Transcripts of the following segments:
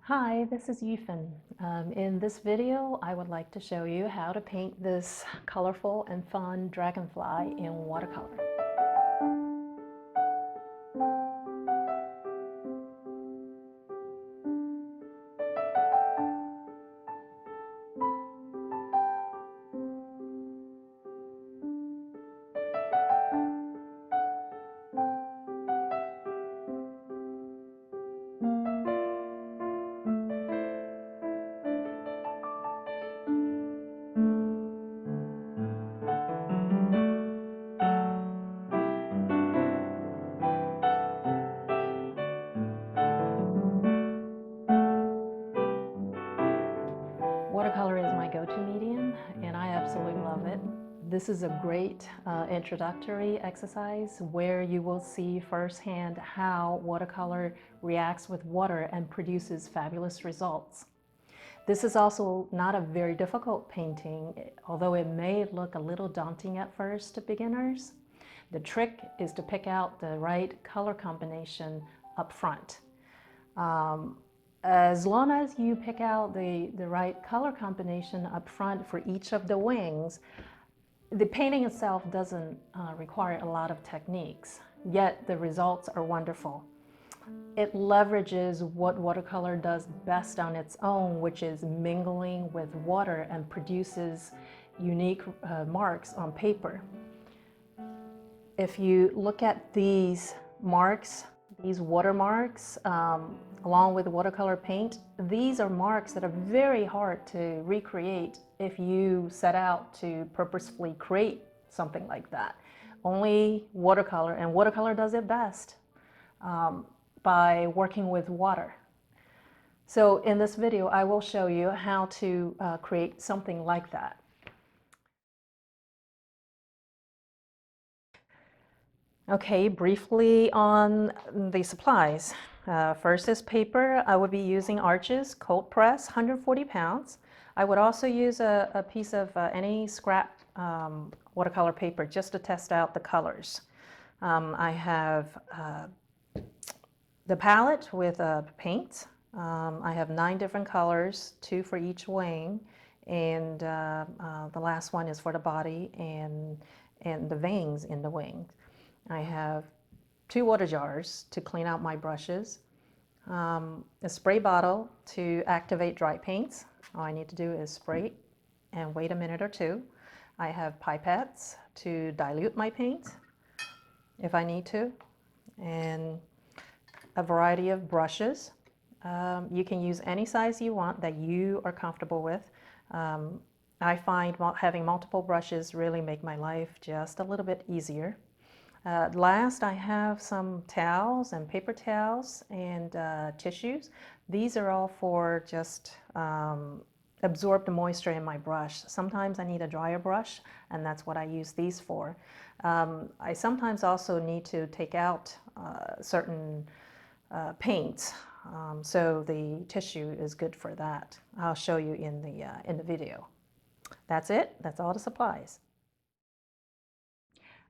Hi, this is Yufen. In this video, I would like to show you how to paint this colorful and fun dragonfly in watercolor. Watercolor is my go-to medium, and I absolutely love it. This is a great introductory exercise where you will see firsthand how watercolor reacts with water and produces fabulous results. This is also not a very difficult painting, although it may look a little daunting at first to beginners. The trick is to pick out the right color combination up front. As long as you pick out the right color combination up front for each of the wings, the painting itself doesn't require a lot of techniques, yet the results are wonderful. It leverages what watercolor does best on its own, which is mingling with water, and produces unique marks on paper. If you look at these marks, these watermarks, along with watercolor paint, these are marks that are very hard to recreate if you set out to purposefully create something like that. Only watercolor, and watercolor does it best by working with water. So in this video, I will show you how to create something like that. Okay, briefly on the supplies. First is paper. I would be using Arches cold press, 140 pounds. I would also use a piece of any scrap watercolor paper just to test out the colors. I have the palette with paint. I have 9 different colors, 2 for each wing, and the last one is for the body and the veins in the wings. I have 2 water jars to clean out my brushes, a spray bottle to activate dry paints. All I need to do is spray and wait a minute or two. I have pipettes to dilute my paint if I need to, and a variety of brushes. You can use any size you want that you are comfortable with. I find having multiple brushes really make my life just a little bit easier. Last, I have some towels and paper towels and tissues. These are all for just absorb the moisture in my brush. Sometimes I need a drier brush, and that's what I use these for. I sometimes also need to take out certain paints, so the tissue is good for that. I'll show you in the video. That's it. That's all the supplies.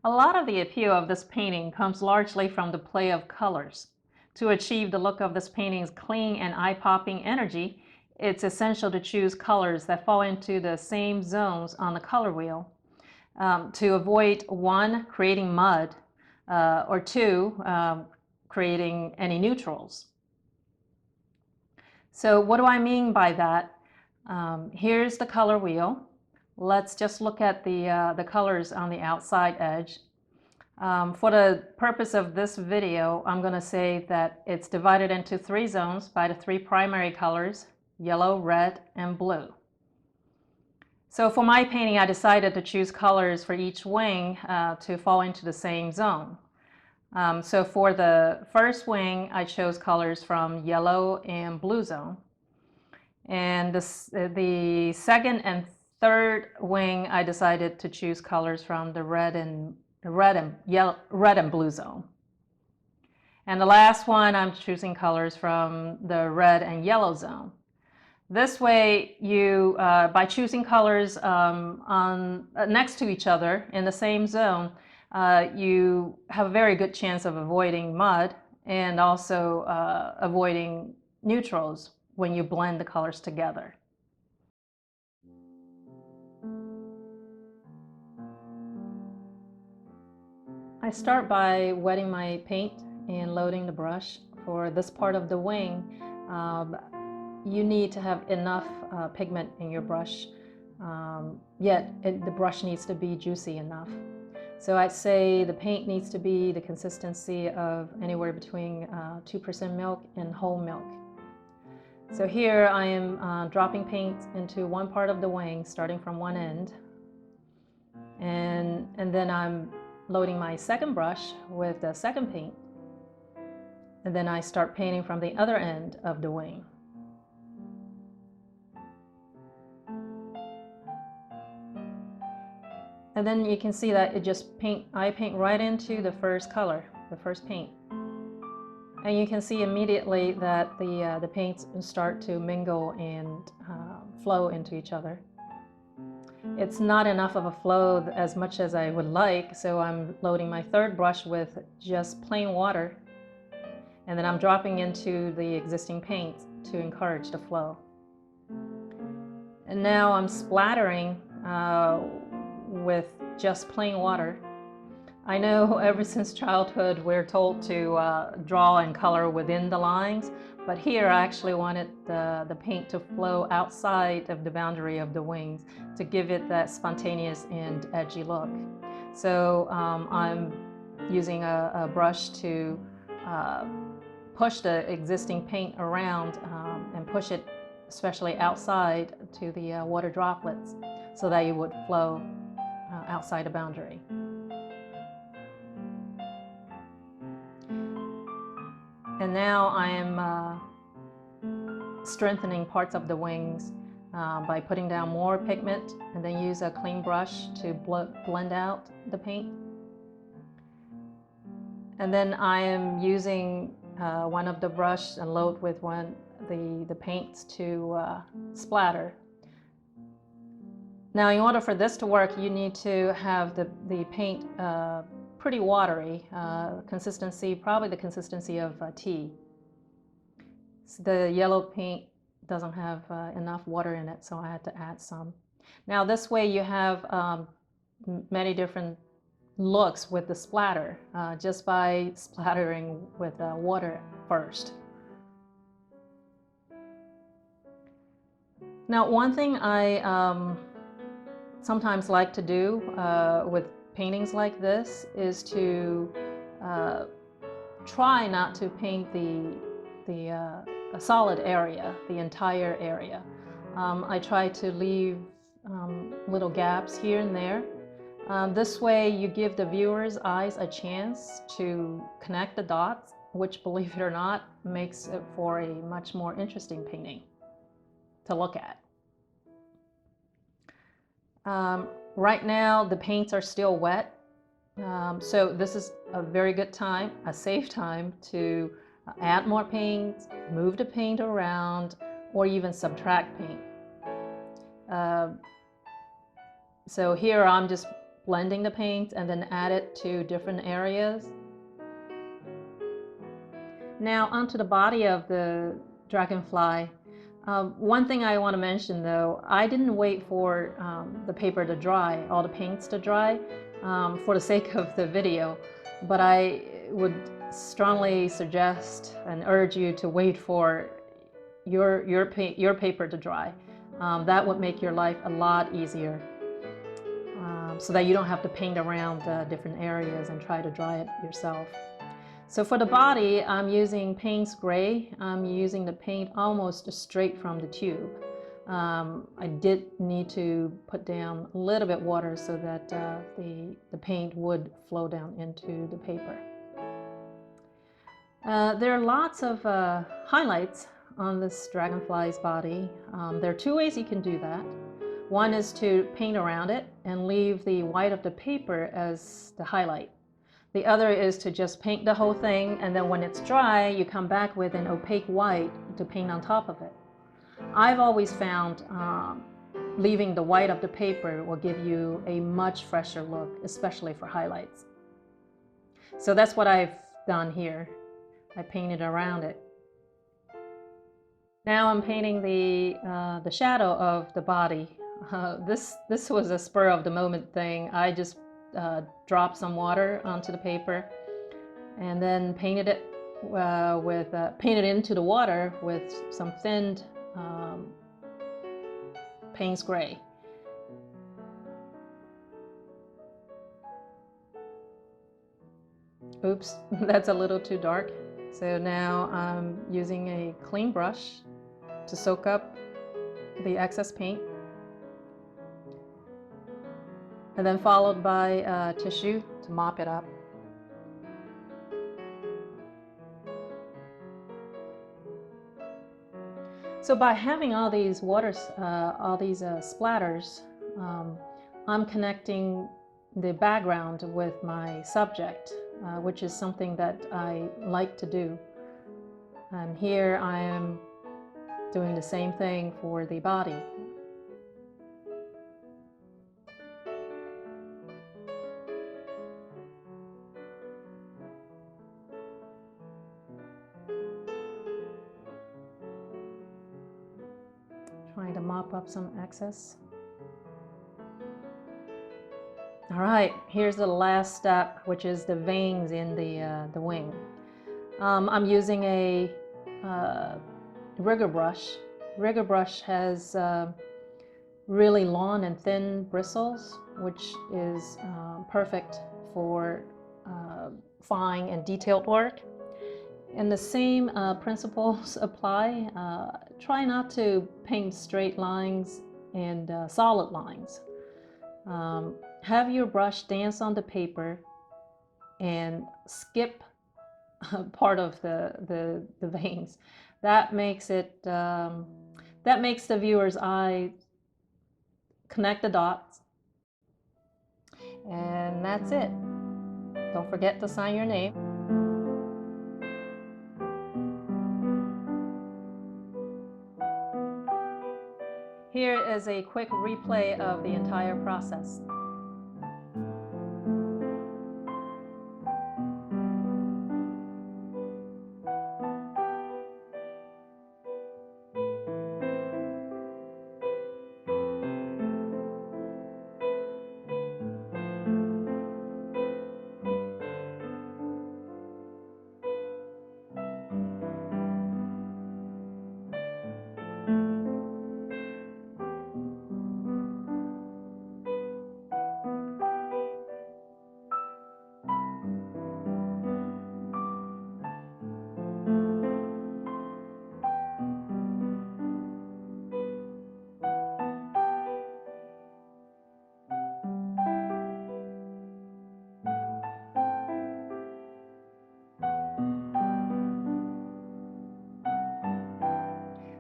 A lot of the appeal of this painting comes largely from the play of colors. To achieve the look of this painting's clean and eye-popping energy, it's essential to choose colors that fall into the same zones on the color wheel, to avoid 1, creating mud, or 2, creating any neutrals. So what do I mean by that? Here's the color wheel. Let's just look at the colors on the outside edge. For the purpose of this video, I'm going to say that it's divided into 3 zones by the 3 primary colors, yellow, red, and blue. So for my painting, I decided to choose colors for each wing to fall into the same zone. So for the first wing, I chose colors from yellow and blue zone. And the second and third wing, I decided to choose colors from the red and blue zone. And the last one, I'm choosing colors from the red and yellow zone. This way, you by choosing colors next to each other in the same zone, you have a very good chance of avoiding mud and also avoiding neutrals when you blend the colors together. I start by wetting my paint and loading the brush. For this part of the wing, you need to have enough pigment in your brush, yet the brush needs to be juicy enough. So I'd say the paint needs to be the consistency of anywhere between 2% milk and whole milk. So here I am dropping paint into one part of the wing, starting from one end, and then I'm loading my second brush with the second paint, and then I start painting from the other end of the wing. And then you can see that I paint right into the first color, the first paint. And you can see immediately that the paints start to mingle and flow into each other. It's not enough of a flow as much as I would like, so I'm loading my third brush with just plain water, and then I'm dropping into the existing paint to encourage the flow. And now I'm splattering with just plain water. I know ever since childhood we're told to draw and color within the lines, but here I actually wanted the paint to flow outside of the boundary of the wings to give it that spontaneous and edgy look. So I'm using a brush to push the existing paint around and push it especially outside to the water droplets so that it would flow outside the boundary. And now I am strengthening parts of the wings by putting down more pigment and then use a clean brush to blend out the paint. And then I am using one of the brush and load with the paints to splatter. Now in order for this to work, you need to have the paint pretty watery, consistency, probably the consistency of tea. So the yellow paint doesn't have enough water in it, so I had to add some. Now this way you have many different looks with the splatter, just by splattering with water first. Now one thing I sometimes like to do with paintings like this is to try not to paint a solid area, the entire area. I try to leave little gaps here and there. This way you give the viewer's eyes a chance to connect the dots, which, believe it or not, makes it for a much more interesting painting to look at. Right now the paints are still wet, so this is a very good time, a safe time to add more paint, move the paint around, or even subtract paint. So here I'm just blending the paint and then add it to different areas. Now onto the body of the Dragonfly. One thing I want to mention though, I didn't wait for the paper to dry, all the paints to dry, for the sake of the video, but I would strongly suggest and urge you to wait for your paper to dry. That would make your life a lot easier, so that you don't have to paint around different areas and try to dry it yourself. So for the body, I'm using Payne's Gray. I'm using the paint almost straight from the tube. I did need to put down a little bit water so that the paint would flow down into the paper. There are lots of highlights on this Dragonfly's body. There are two ways you can do that. One is to paint around it and leave the white of the paper as the highlight. The other is to just paint the whole thing, and then when it's dry, you come back with an opaque white to paint on top of it. I've always found leaving the white of the paper will give you a much fresher look, especially for highlights. So that's what I've done here. I painted around it. Now I'm painting the shadow of the body. This was a spur of the moment thing. I just dropped some water onto the paper and then painted it painted into the water with some thinned Payne's gray. Oops, that's a little too dark. So now I'm using a clean brush to soak up the excess paint, and then followed by tissue to mop it up. So by having all these splatters, I'm connecting the background with my subject, which is something that I like to do. And here I am doing the same thing for the body. Trying to mop up some excess. All right, here's the last step, which is the veins in the wing. I'm using a rigger brush. Rigger brush has really long and thin bristles, which is perfect for fine and detailed work. And the same principles apply. Try not to paint straight lines and solid lines. Have your brush dance on the paper and skip part of the veins. That makes it that makes the viewer's eye connect the dots, and that's it. Don't forget to sign your name. Here is a quick replay of the entire process.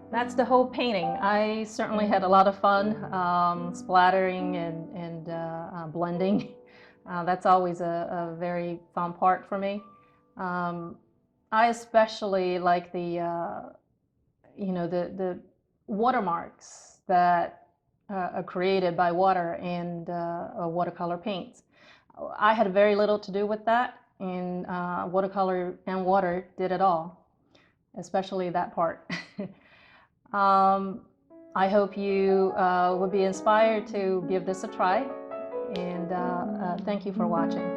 That's the whole painting. I certainly had a lot of fun splattering and blending. That's always a very fun part for me. I especially like the watermarks that are created by water and watercolor paints. I had very little to do with that, and watercolor and water did it all, especially that part. I hope you would be inspired to give this a try, and thank you for watching.